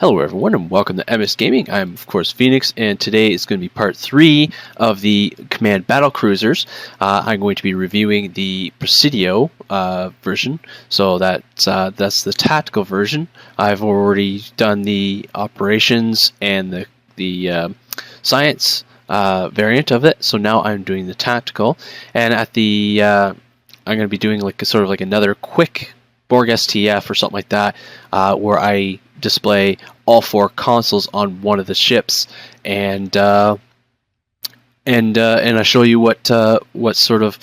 Hello everyone and welcome to MS Gaming. I'm of course Phoenix, and today is going to be part 3 of the Command Battlecruisers. I'm going to be reviewing the Persidio version, so that's the tactical version. I've already done the operations and the science variant of it, so now I'm doing the tactical. And at the I'm going to be doing like another quick Borg STF or something like that, where I display all 4 consoles on one of the ships, and I show you what sort of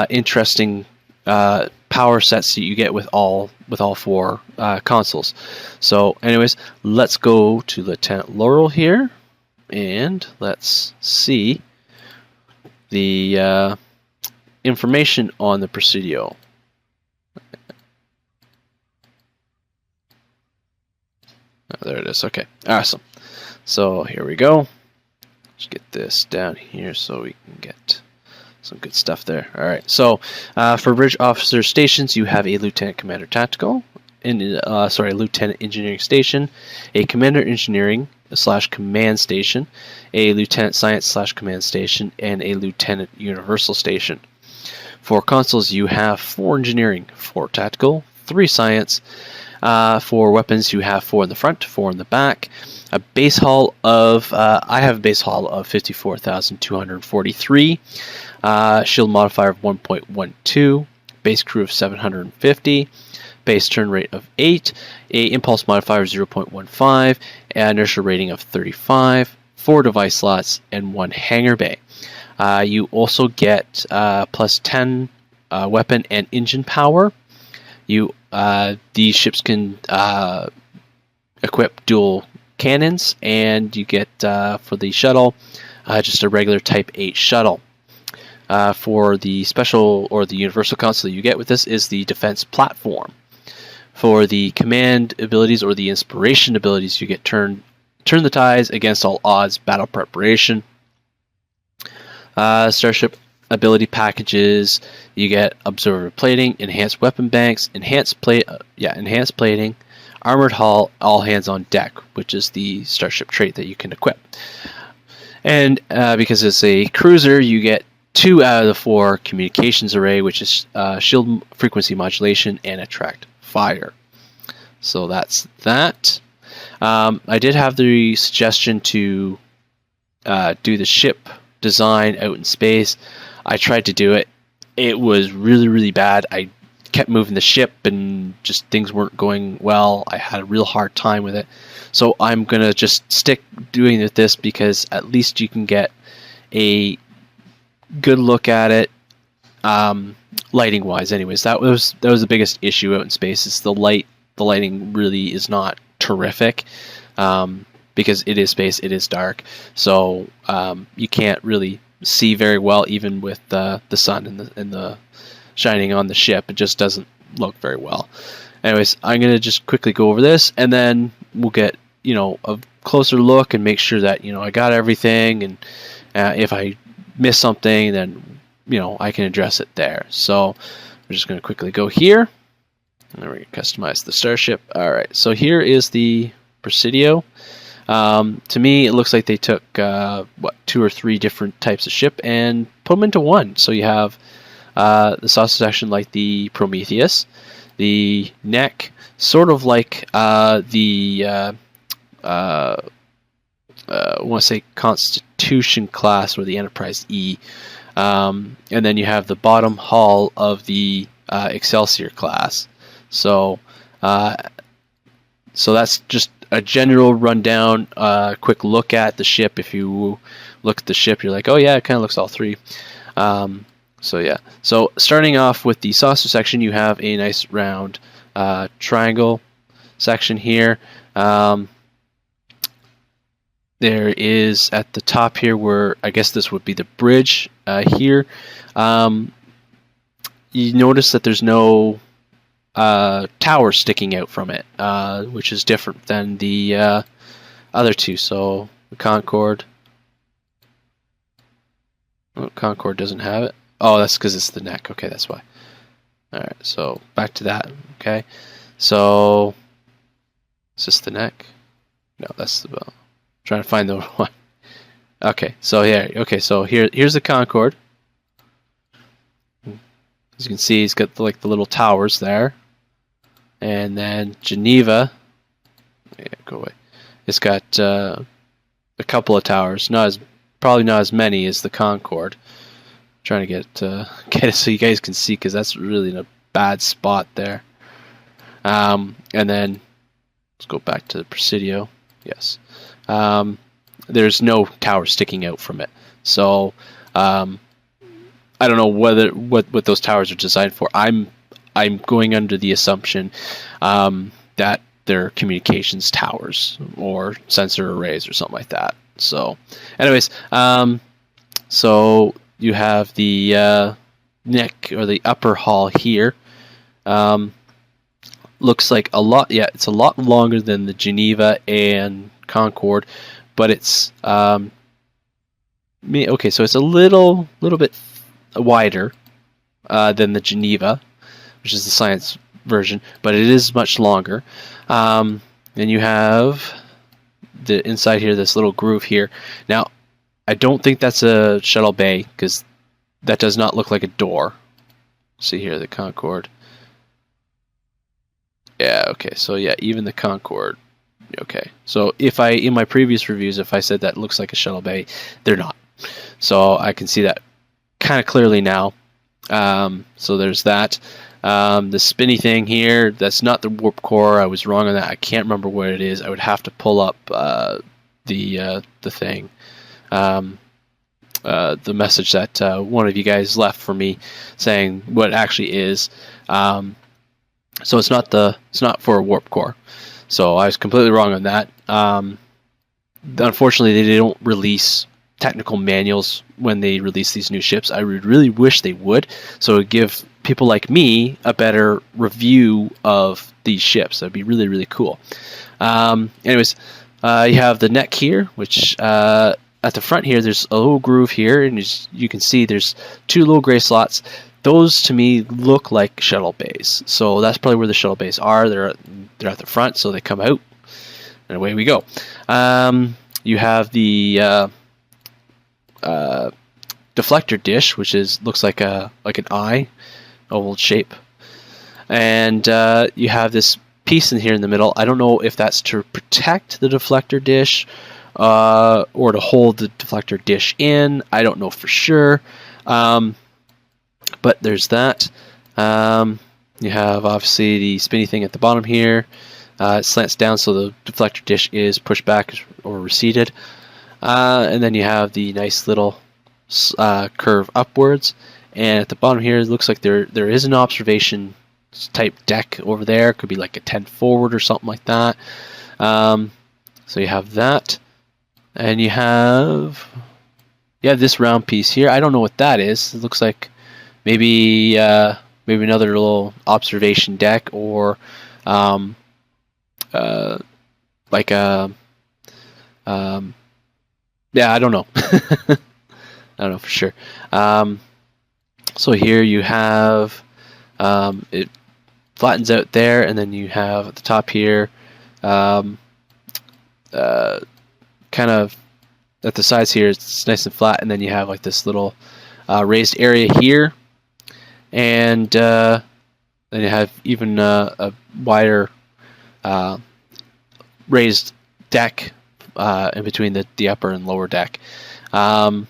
interesting power sets that you get with all 4 consoles. So, anyways, let's go to Lieutenant Laurel here, and let's see the information on the Persidio. Oh, there it is. Okay, awesome. So here we go. Let's get this down here so we can get some good stuff there. All right. So for bridge officer stations, you have a lieutenant commander tactical, lieutenant engineering station, a commander engineering / command station, a lieutenant science / command station, and a lieutenant universal station. For consoles, you have 4 engineering, 4 tactical, 3 science. For weapons, you have 4 in the front, 4 in the back. A base hull of I have a base hull of 54,243. Shield modifier of 1.12. Base crew of 750. Base turn rate of 8. A impulse modifier of 0.15. Inertia rating of 35. 4 device slots and 1 hangar bay. You also get plus 10 weapon and engine power. These ships can equip dual cannons, and you get for the shuttle just a regular Type 8 shuttle. For the special or the universal console you get with this is the defense platform. For the command abilities or the inspiration abilities, you get turn the tides, against all odds, battle preparation. Starship ability packages, you get observer plating, enhanced weapon banks, enhanced plating, armored hull, all hands on deck, which is the starship trait that you can equip. And because it's a cruiser, you get 2 out of the 4 communications array, which is shield frequency modulation and attract fire. So that's that. I did have the suggestion to do the ship design out in space. I tried to do it. It was really, really bad. I kept moving the ship and just things weren't going well. I had a real hard time with it. So I'm going to just stick doing this because at least you can get a good look at it lighting wise. Anyways, that was the biggest issue out in space. Is the lighting really is not terrific. Because it is space, it is dark. So you can't really see very well, even with the sun and the shining on the ship. It just doesn't look very well. Anyways, I'm gonna just quickly go over this, and then we'll get a closer look and make sure that I got everything, and if I miss something, then I can address it there. So we're just gonna quickly go here, and then we're gonna customize the starship. All right, so here is the Persidio. To me, it looks like they took 2 or 3 different types of ship and put them into one. So you have the saucer section like the Prometheus, the neck sort of like I want to say Constitution class or the Enterprise E, and then you have the bottom hull of the Excelsior class. So that's just a general rundown, quick look at the ship. If you look at the ship, you're like, oh yeah, it kind of looks all 3. So yeah. So starting off with the saucer section, you have a nice round triangle section here. There is at the top here where I guess this would be the bridge here. You notice that there's no tower sticking out from it, which is different than the other 2. So the Concorde doesn't have it. Oh, that's because it's the neck. Okay, that's why. All right, so back to that. Okay, so is this the neck? No, that's the trying to find the one. Okay, so yeah, okay, so here's the Concorde. As you can see, he's got like the little towers there, and then Geneva. Yeah, go away. It's got a couple of towers, probably not as many as the Concorde. I'm trying to get it so you guys can see, because that's really in a bad spot there. And then let's go back to the Persidio. Yes. There's no tower sticking out from it, so I don't know what those towers are designed for. I'm going under the assumption that they're communications towers or sensor arrays or something like that. So, anyways, so you have the neck or the upper hull here. Looks like a lot. Yeah, it's a lot longer than the Geneva and Concorde, but it's okay. So it's a little bit wider than the Geneva, which is the science version, but it is much longer. Then you have the inside here, this little groove here. Now, I don't think that's a shuttle bay, because that does not look like a door. See here, the Concorde. Yeah, okay, so yeah, even the Concorde. Okay, so in my previous reviews, if I said that looks like a shuttle bay, they're not. So I can see that kind of clearly now. So there's that. The spinny thing here, that's not the warp core. I was wrong on that. I can't remember what it is. I would have to pull up the thing. The message that one of you guys left for me saying what it actually is. So it's not for a warp core. So I was completely wrong on that. Unfortunately, they don't release technical manuals when they release these new ships. I would really wish they would, so it would give people like me a better review of these ships. That'd be really, really cool. Anyways, you have the neck here, which at the front here, there's a little groove here, and as you can see, there's two little gray slots. Those to me look like shuttle bays, so that's probably where the shuttle bays are. They're at the front, so they come out, and away we go. You have the deflector dish, which looks like an eye, oval shape, and you have this piece in here in the middle. I don't know if that's to protect the deflector dish or to hold the deflector dish in. I don't know for sure. But there's that. You have obviously the spinny thing at the bottom here. It slants down, so the deflector dish is pushed back or receded. And then you have the nice little curve upwards. And at the bottom here, it looks like there is an observation type deck over there. Could be like a 10 forward or something like that. So you have that. And you have this round piece here. I don't know what that is. It looks like maybe another little observation deck, or like a I don't know. I don't know for sure. So here you have it flattens out there, and then you have at the top here kind of at the sides here it's nice and flat, and then you have like this little raised area here, and then you have even a wider raised deck in between the upper and lower deck. And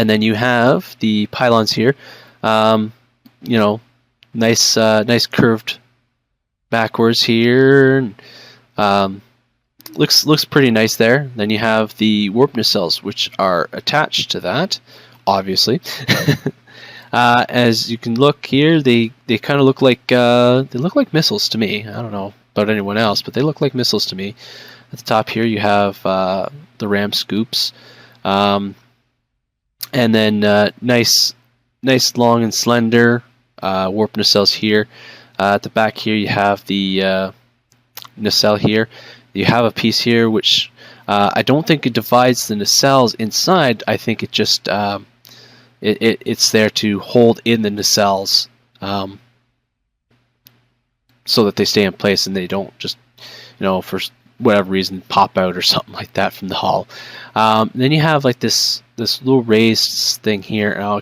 then you have the pylons here, nice curved backwards here. Looks pretty nice there. Then you have the warp nacelles, which are attached to that, obviously. As you can look here, they kind of look like missiles to me. I don't know about anyone else, but they look like missiles to me. At the top here, you have the ram scoops, and then nice long and slender warp nacelles here. At the back here, you have the nacelle here. You have a piece here which I don't think it divides the nacelles inside. I think it just it's there to hold in the nacelles so that they stay in place and they don't just for whatever reason, pop out or something like that from the hull. Then you have like this little raised thing here. Now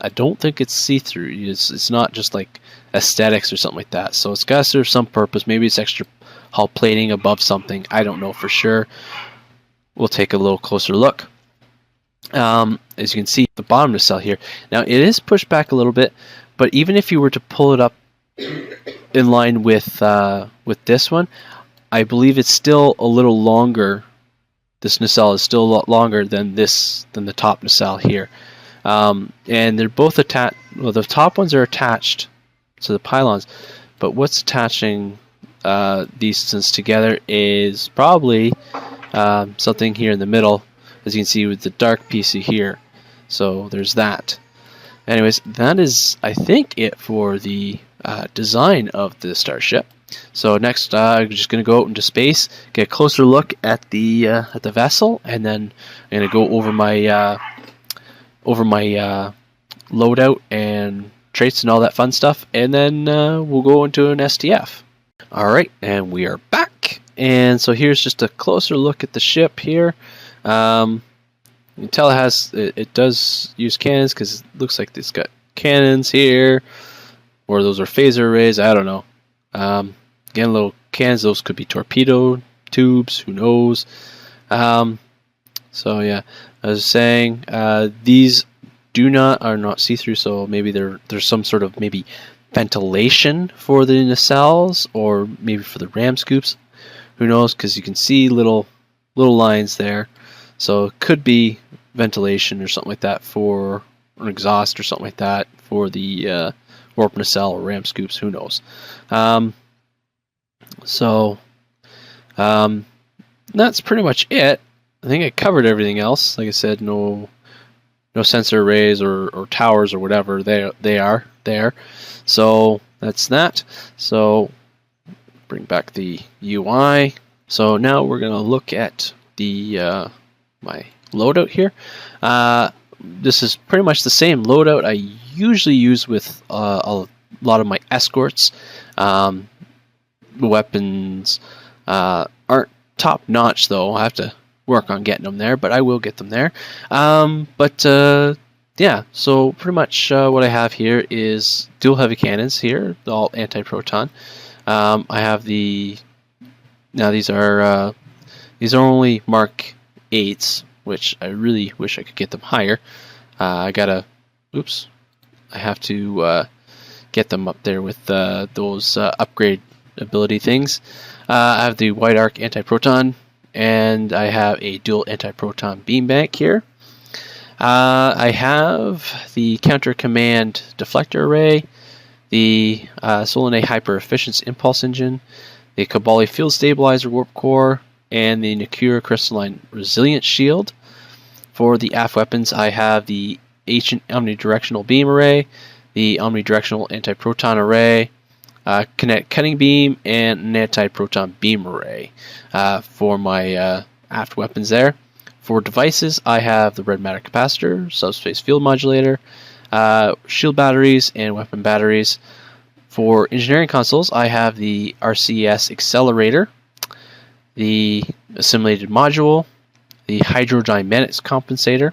I don't think it's see-through. It's not just like aesthetics or something like that. So it's got to serve some purpose. Maybe it's extra hull plating above something. I don't know for sure. We'll take a little closer look. As you can see, the bottom nacelle here. Now it is pushed back a little bit, but even if you were to pull it up in line with this one, I believe it's still a little longer. This nacelle is still a lot longer than the top nacelle here, and they're both attached. Well, the top ones are attached to the pylons, but what's attaching these things together is probably something here in the middle, as you can see with the dark piece here. So there's that. Anyways, that is, I think, it for the design of the starship. So next, I'm just going to go out into space, get a closer look at the vessel, and then I'm going to go over my loadout and traits and all that fun stuff, and then we'll go into an STF. All right, and we are back. And so here's just a closer look at the ship here. You can tell it does use cannons, because it looks like it's got cannons here, or those are phaser arrays. I don't know. Again, little cannons. Those could be torpedo tubes. Who knows? So yeah, I was saying these are not see-through. So maybe there's some sort of maybe ventilation for the nacelles, or maybe for the ram scoops. Who knows? Because you can see little lines there. So it could be ventilation or something like that, for an exhaust or something like that for the warp nacelle or ram scoops. Who knows? That's pretty much it. I think I covered everything else. Like I said, no sensor arrays or towers or whatever they are there. So that's that. So bring back the UI. So now we're gonna look at the my loadout here. This is pretty much the same loadout I usually use with a lot of my escorts. Weapons aren't top notch though. I have to work on getting them there, but I will get them there. Yeah, so pretty much what I have here is dual heavy cannons here, all anti-proton. I have now these are only Mark 8s, which I really wish I could get them higher. I have to get them up there with those upgrade ability things. I have the wide arc anti-proton, and I have a dual anti-proton beam bank here. I have the counter command deflector array, the Solene hyper efficiency impulse engine, the Kabali field stabilizer warp core, and the Nakura crystalline resilience shield. For the aft weapons, I have the ancient omnidirectional beam array, the omnidirectional anti-proton array, kinetic cutting beam, and an anti-proton beam array for my aft weapons there. For devices, I have the red matter capacitor, subspace field modulator, shield batteries, and weapon batteries. For engineering consoles, I have the RCS accelerator, the assimilated module, the hydrodynamics compensator,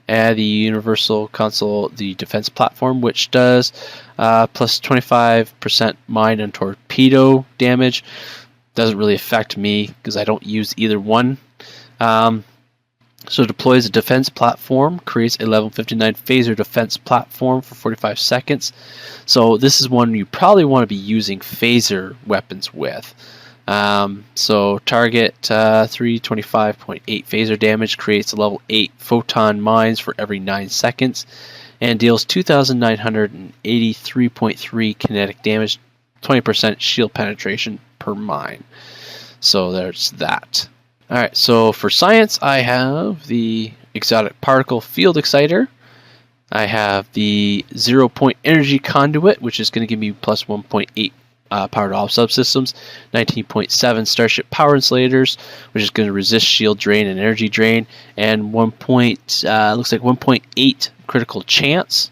and the universal console, the defense platform, which does plus 25% mine and torpedo damage. Doesn't really affect me because I don't use either one. So deploys a defense platform, creates a level 59 phaser defense platform for 45 seconds. So this is one you probably want to be using phaser weapons with. So target 325.8 phaser damage, creates a level 8 photon mines for every 9 seconds, and deals 2,983.3 kinetic damage, 20% shield penetration per mine. So there's that. Alright, so for science, I have the exotic particle field exciter. I have the 0-point energy conduit, which is going to give me plus 1.8 power to all subsystems, 19.7 starship power insulators, which is going to resist shield drain and energy drain, and looks like 1.8 critical chance.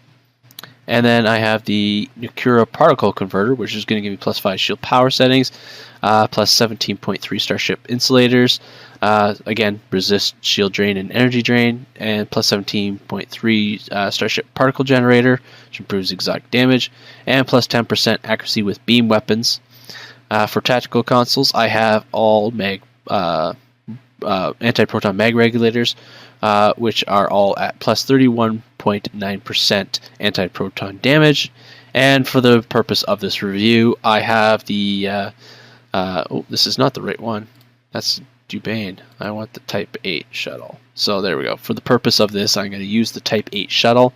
And then I have the Nakura particle converter, which is going to give me plus 5 shield power settings, plus 17.3 starship insulators. Again, resist shield drain and energy drain, and plus 17.3 starship particle generator, which improves exotic damage, and plus 10% accuracy with beam weapons. For tactical consoles, I have all anti-proton mag regulators, which are all at plus 31.9% anti-proton damage. And for the purpose of this review, I have the oh, this is not the right one. That's Dubane. I want the Type 8 shuttle. So there we go. For the purpose of this, I'm going to use the Type 8 shuttle,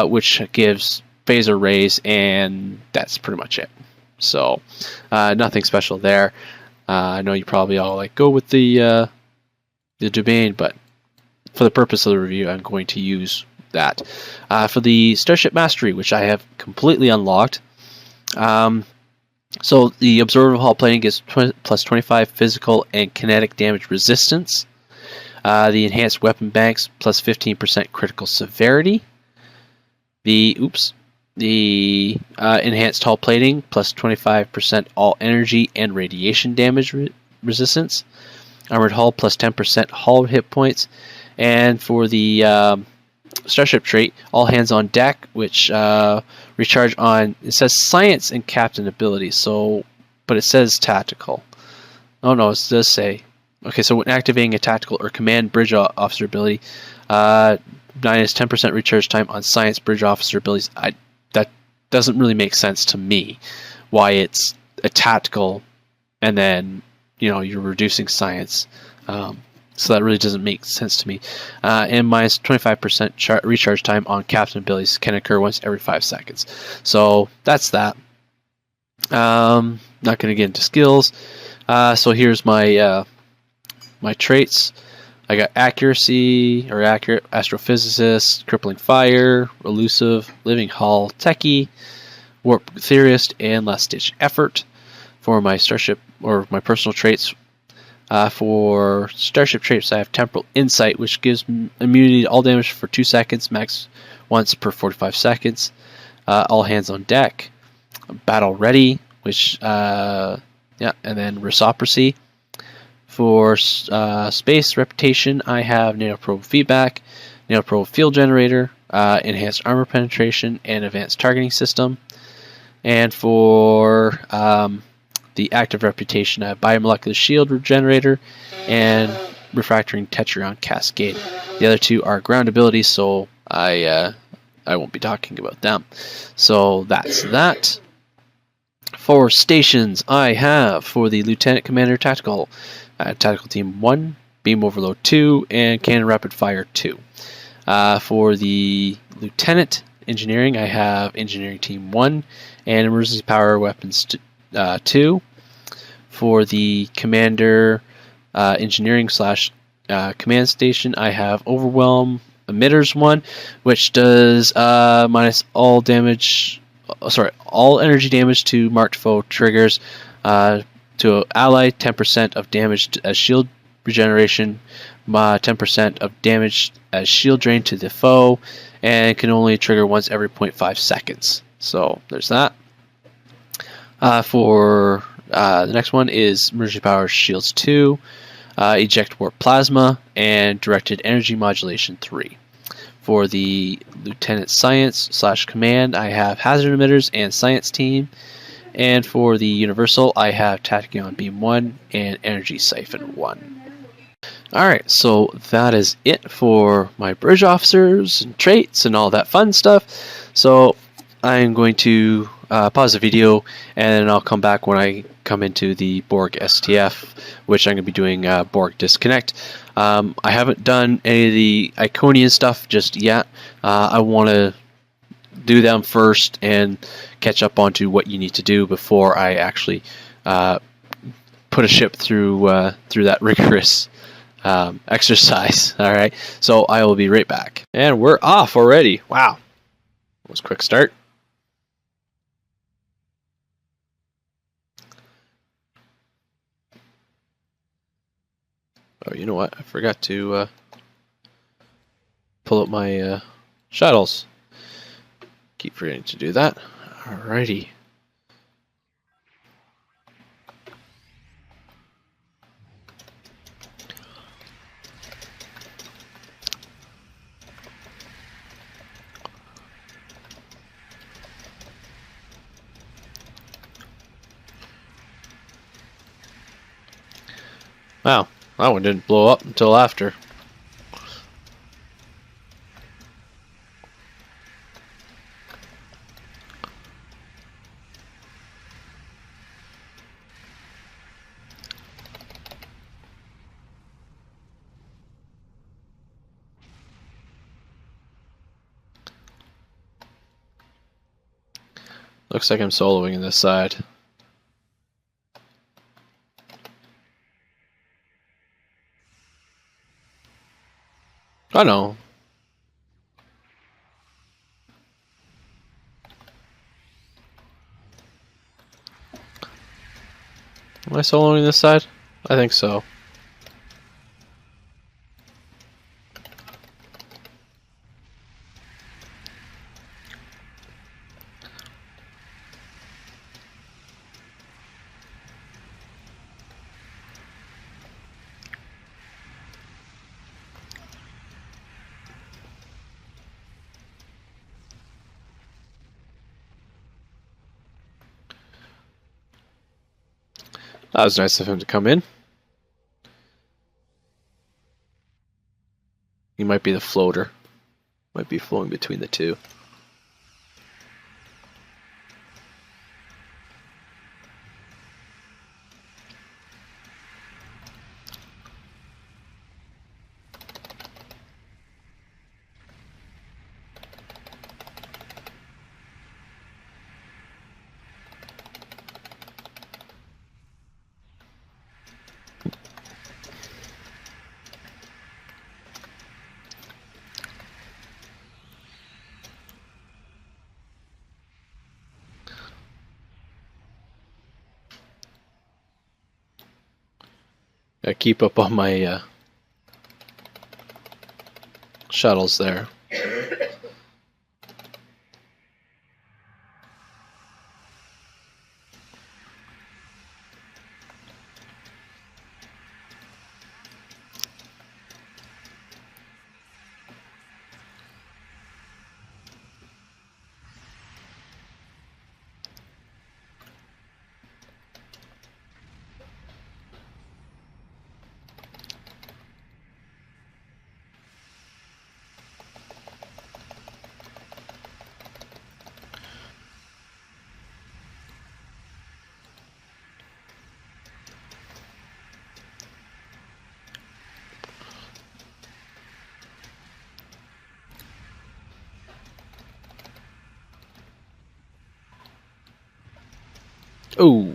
which gives phaser rays, and that's pretty much it. So nothing special there. I know you probably all like go with the Dubane, but for the purpose of the review, I'm going to use that. For the Starship Mastery, which I have completely unlocked. So the Absorber Hull plating gives plus 25 physical and kinetic damage resistance. The Enhanced Weapon Banks plus 15% critical severity. The Enhanced Hull plating plus 25% all energy and radiation damage resistance. Armored Hull plus 10% hull hit points. And for the Starship trait, all hands on deck, which recharge on, it says science and captain abilities, so, but it says tactical. Oh no, it does say, okay, so when activating a tactical or command bridge officer ability, minus 10% recharge time on science bridge officer abilities. That doesn't really make sense to me, why it's a tactical and then, you know, you're reducing science. So that really doesn't make sense to me. And minus 25% recharge time on captain abilities can occur once every 5 seconds. So that's that. Not going to get into skills. So here's my my traits. I got accuracy, or accurate, astrophysicist, crippling fire, elusive, living hull, techie, warp theorist, and last ditch effort. For my starship, or my personal traits, for starship traits, I have temporal insight, which gives immunity to all damage for 2 seconds, max once per 45 seconds. All hands on deck. Battle ready, which and then reciprocity. For space reputation, I have nanoprobe feedback, nanoprobe field generator, enhanced armor penetration, and advanced targeting system. And for the active reputation, I have biomolecular shield generator and refractoring tetragon cascade. The other two are ground abilities, so I won't be talking about them. So that's that. For stations, I have for the Lieutenant Commander Tactical, Tactical Team 1, Beam Overload 2, and Cannon Rapid Fire 2. For the Lieutenant Engineering, I have Engineering Team 1 and Emergency Power Weapons 2. For the Commander Engineering / Command Station, I have Overwhelm Emitters 1, which does minus all damage, all energy damage to marked foe triggers, to ally 10% of damage as shield regeneration, 10% of damage as shield drain to the foe, and can only trigger once every 0.5 seconds. So there's that. For the next one is Emergency Power Shields 2, Eject Warp Plasma, and Directed Energy Modulation 3. For the Lieutenant Science / Command, I have Hazard Emitters and Science Team. And for the Universal, I have Tachyon Beam 1 and Energy Siphon 1. Alright, so that is it for my bridge officers and traits and all that fun stuff. So I'm going to pause the video, and I'll come back when I come into the Borg STF, which I'm going to be doing Borg Disconnect. I haven't done any of the Iconian stuff just yet. I want to do them first and catch up onto what you need to do before I actually put a ship through that rigorous exercise. All right, so I will be right back, and we're off already. Wow, that was a quick start. Oh, you know what? I forgot to pull up my shuttles. Keep forgetting to do that. Alrighty. Wow, that one didn't blow up until after. Looks like I'm soloing in this side. Oh no. Am I soloing this side? I think so. That was nice of him to come in. He might be the floater. Might be flowing between the two. Gotta keep up on my shuttles there. Oh.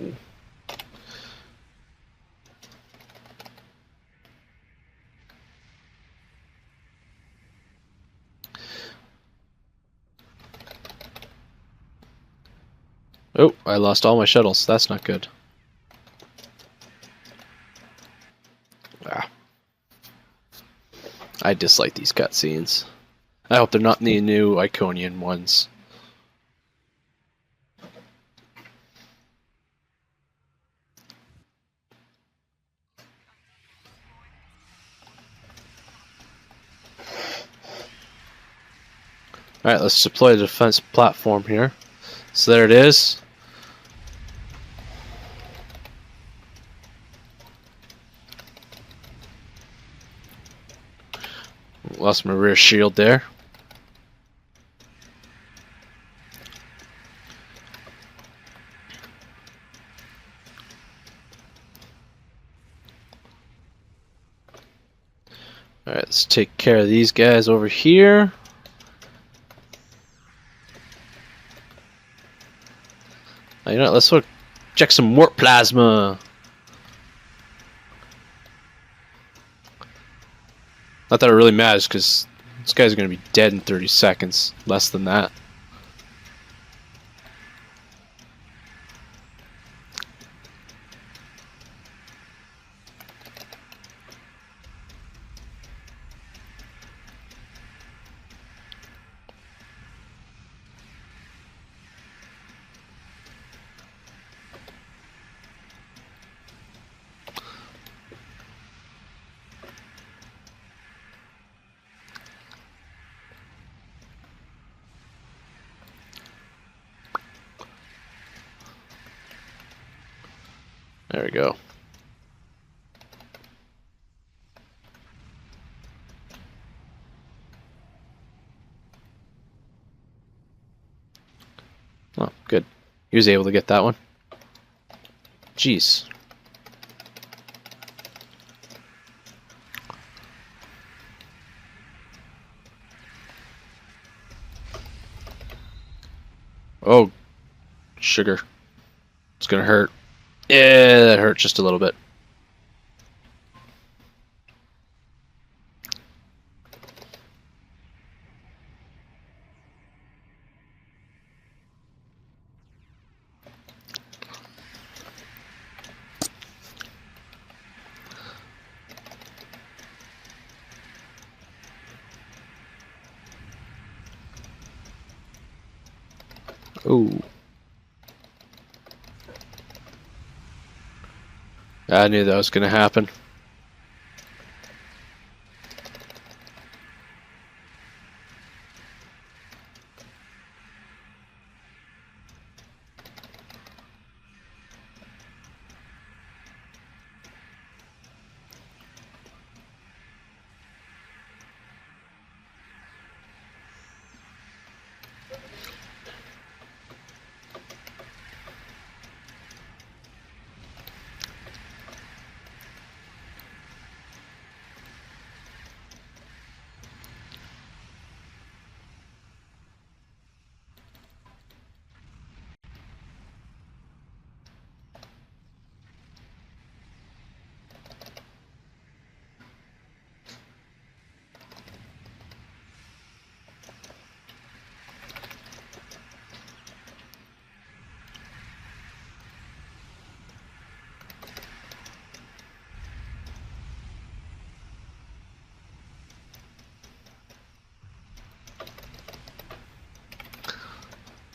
Oh, I lost all my shuttles. That's not good. Ah. I dislike these cutscenes. I hope they're not the new Iconian ones. Alright, let's deploy the defense platform here. So there it is. Lost my rear shield there. Alright, let's take care of these guys over here. You know what, let's check some warp plasma. Not that it really matters, because this guy's going to be dead in 30 seconds. Less than that. There we go. Oh, good. He was able to get that one. Jeez. Oh, sugar. It's gonna hurt. Yeah, that hurt just a little bit. Ooh. I knew that was gonna happen.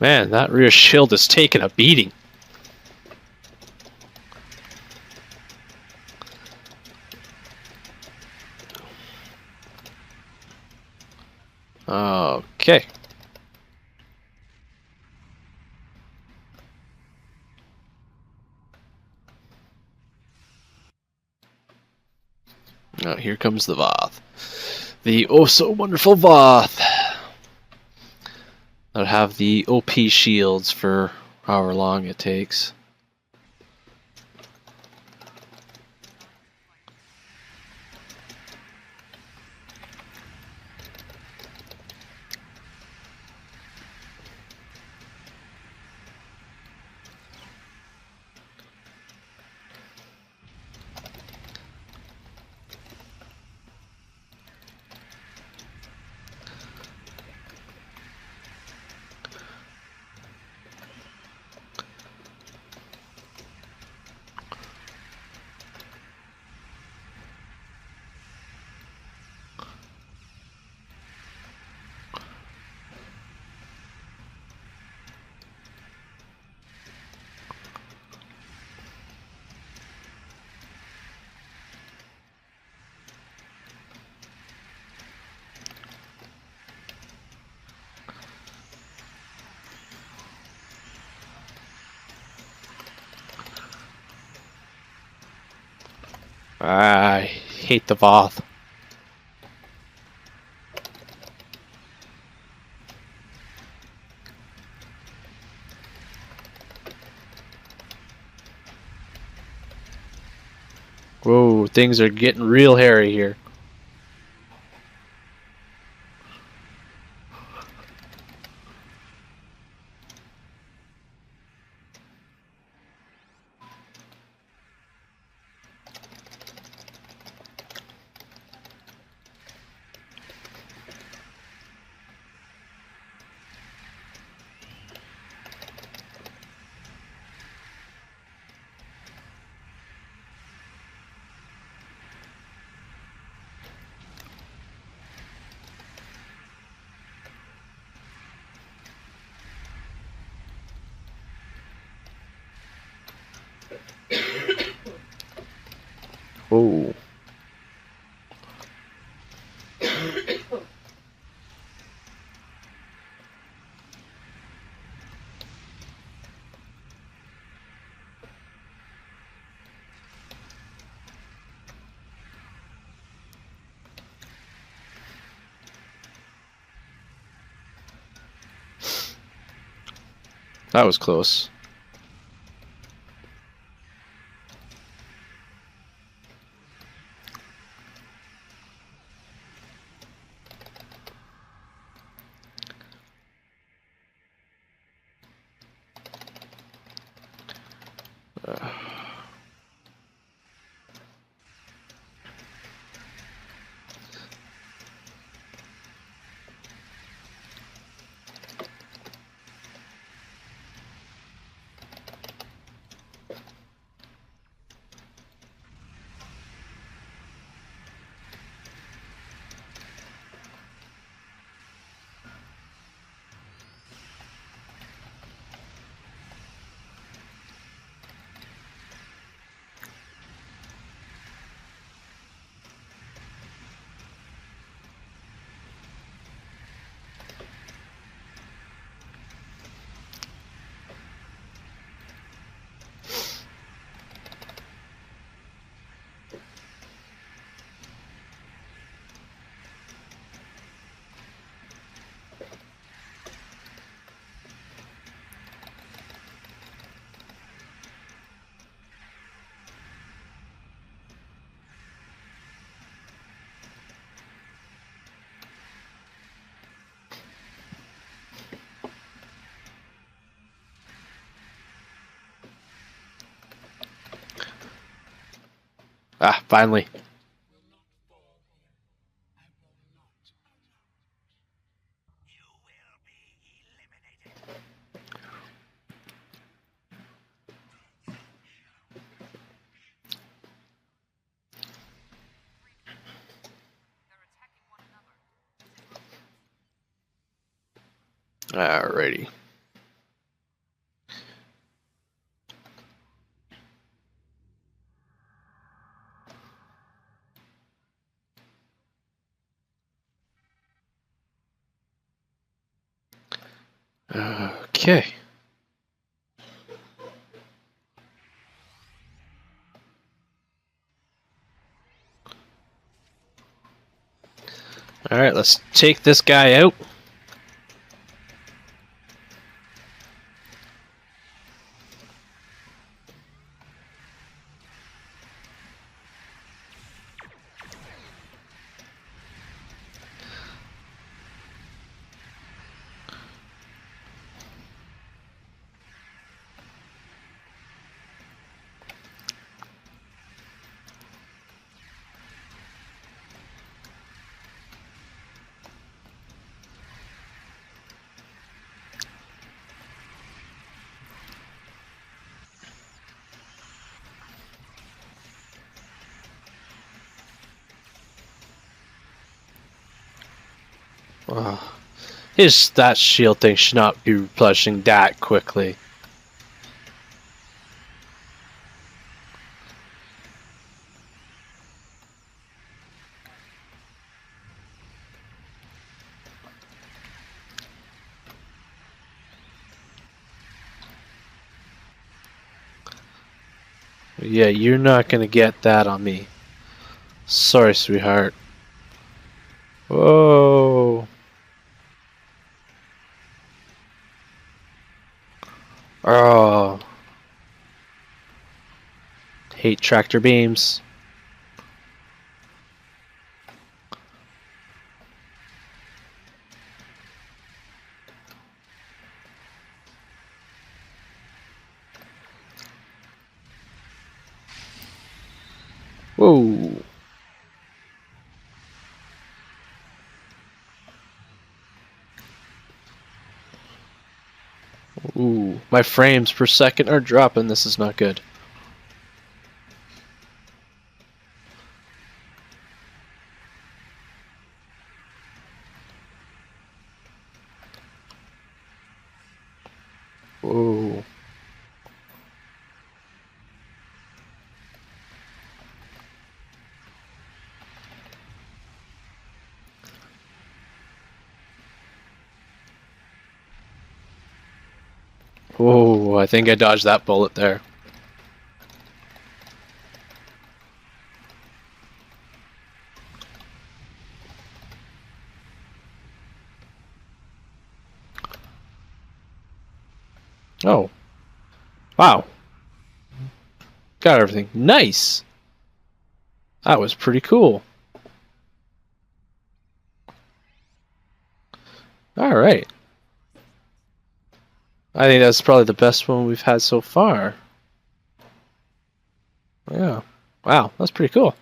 Man, that rear shield is taking a beating. Okay. Now here comes the Voth. The oh so wonderful Voth. That'll have the OP shields for however long it takes. I hate the Voth. Whoa, things are getting real hairy here. That was close. Ah, finally. Alrighty. Okay. Alright, let's take this guy out. Oh, that shield thing should not be replenishing that quickly. Yeah, you're not gonna get that on me. Sorry, sweetheart. Whoa. Oh. Hate tractor beams. Whoa. Ooh, my frames per second are dropping. This is not good. Whoa. Whoa, I think I dodged that bullet there. Oh, wow. Got everything. Nice. That was pretty cool. All right. I think that's probably the best one we've had so far. Yeah. Wow, that's pretty cool.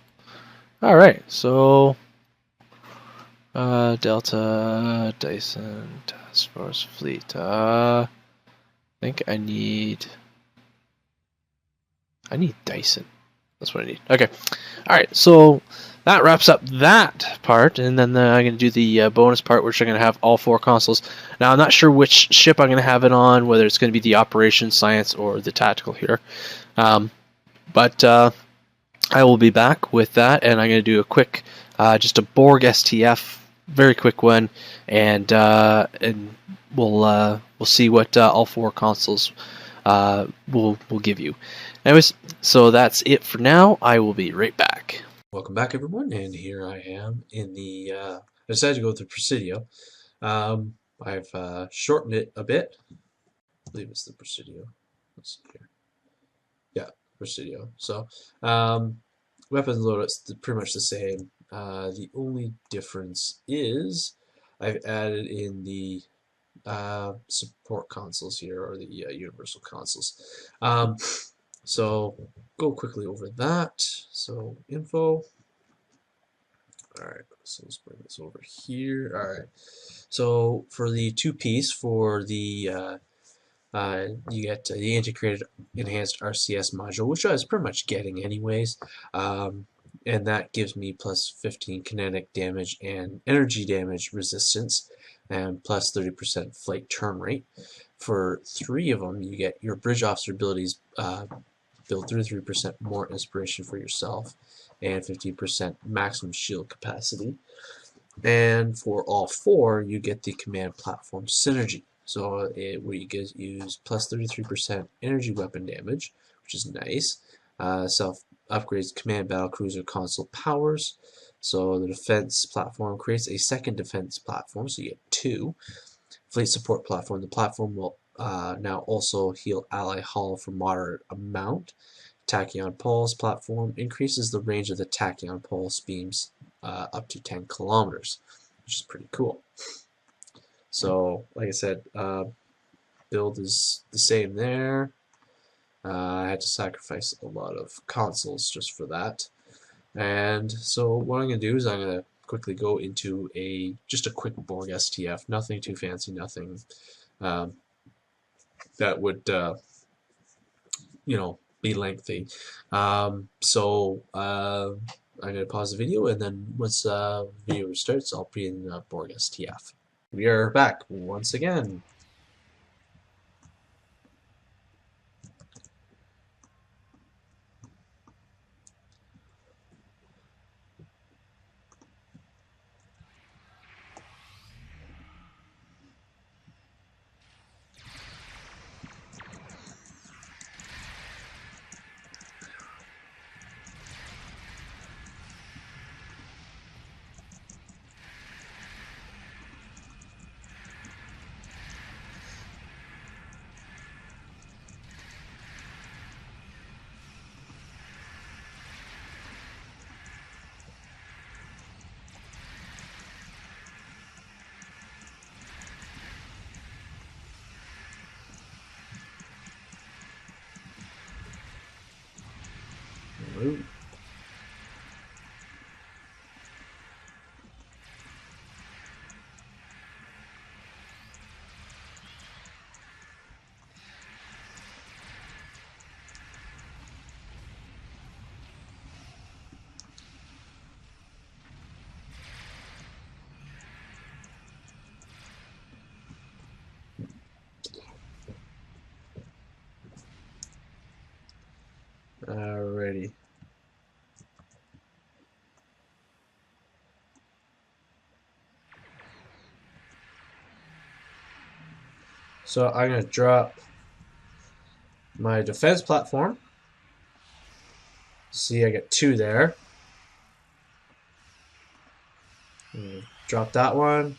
All right, so Delta, Dyson, Task Force Fleet. I think I need Dyson. That's what I need. Okay. All right, so that wraps up that part, and then I'm going to do the bonus part, which I'm going to have all 4 consoles. Now, I'm not sure which ship I'm going to have it on, whether it's going to be the Operations Science or the Tactical here. But I will be back with that, and I'm going to do a quick, just a Borg STF, very quick one, and we'll see what all 4 consoles will give you. Anyways, so that's it for now. I will be right back. Welcome back, everyone, and here I am in the. I decided to go with the Presidio. I've shortened it a bit. I believe it's the Presidio. Let's see here. Yeah, Presidio. So, weapons loadout's pretty much the same. The only difference is I've added in the support consoles here, or the universal consoles. So go quickly over that. So info. Alright, so let's bring this over here. Alright, so for the 2-piece, for the you get the integrated enhanced RCS module, which I was pretty much getting anyways, and that gives me plus 15 kinetic damage and energy damage resistance, and plus 30% flight turn rate. For 3 of them, you get your bridge officer abilities build 33% more inspiration for yourself, and 15% maximum shield capacity. And for all 4, you get the command platform synergy. So where you use plus 33% energy weapon damage, which is nice. Self upgrades command battlecruiser console powers. So the defense platform creates a second defense platform, so you get 2. Fleet support platform. The platform will now also heal ally hull for moderate amount. Tachyon pulse platform increases the range of the tachyon pulse beams up to 10 kilometers, which is pretty cool. So, like I said, build is the same there. I had to sacrifice a lot of consoles just for that. And so what I'm going to do is I'm going to quickly go into just a quick Borg STF. Nothing too fancy, nothing that would, be lengthy. So I'm going to pause the video, and then once the video starts, I'll be in Borg STF. We are back once again. Ooh. Alrighty. So I'm going to drop my defense platform. See, I get 2 there. Drop that one.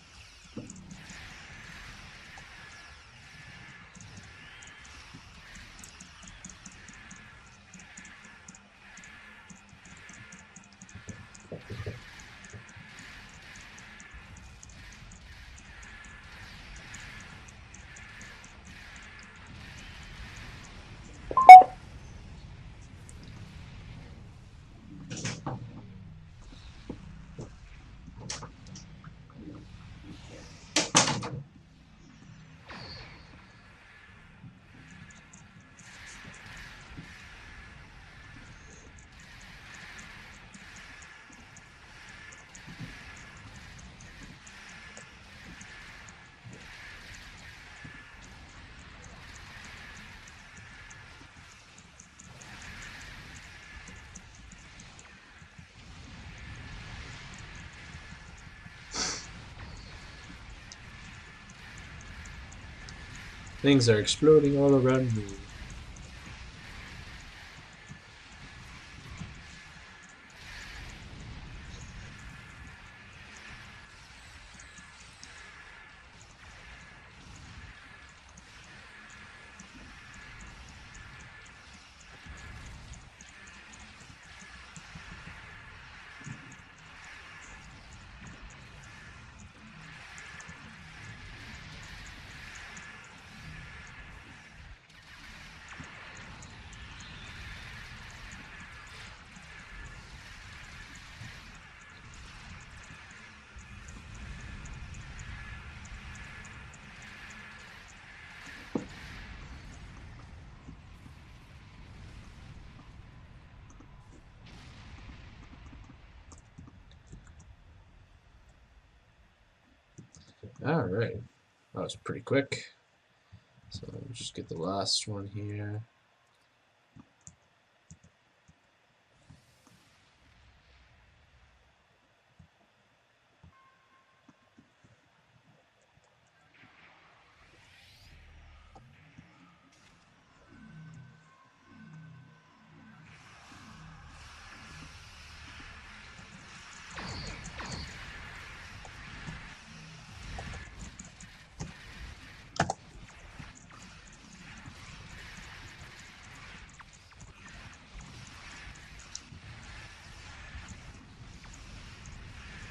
Things are exploding all around me. Alright, that was pretty quick. So let's just get the last one here.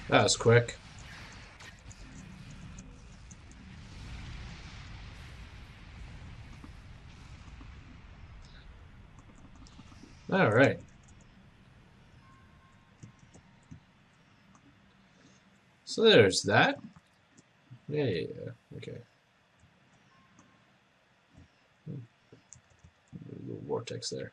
That was quick. Alright. So there's that. Yeah. Okay. A little vortex there.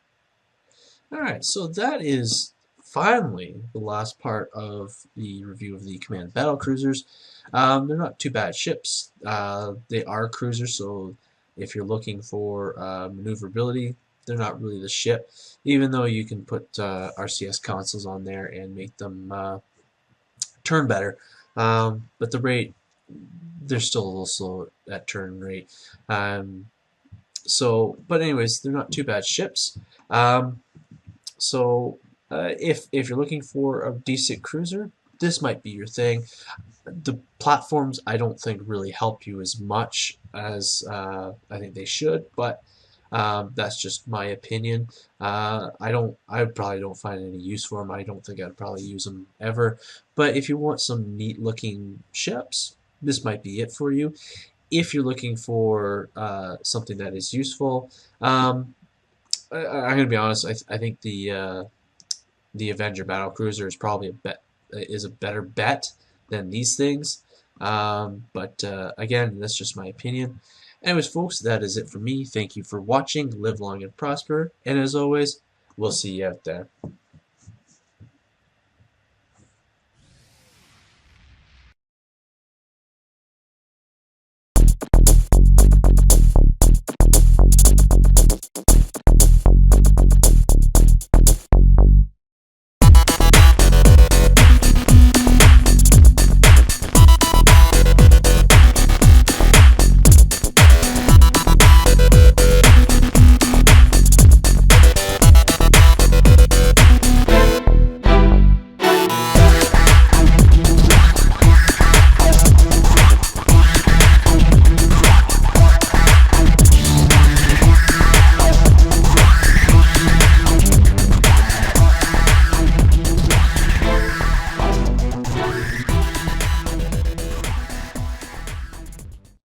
Alright, so that is finally the last part of the review of the Command Battlecruisers. They're not too bad ships. They are cruisers, so if you're looking for maneuverability, they're not really the ship, even though you can put RCS consoles on there and make them turn better. But the rate, they're still a little slow at turn rate. But anyways, they're not too bad ships. If you're looking for a decent cruiser, this might be your thing. The platforms I don't think really help you as much as I think they should, but that's just my opinion. I probably don't find any use for them. I don't think I'd probably use them ever. But if you want some neat looking ships, this might be it for you. If you're looking for something that is useful, I'm gonna be honest. I think the Avenger Battlecruiser is probably a better bet than these things. But again, that's just my opinion. Anyways, folks, that is it for me. Thank you for watching. Live long and prosper. And as always, we'll see you out there.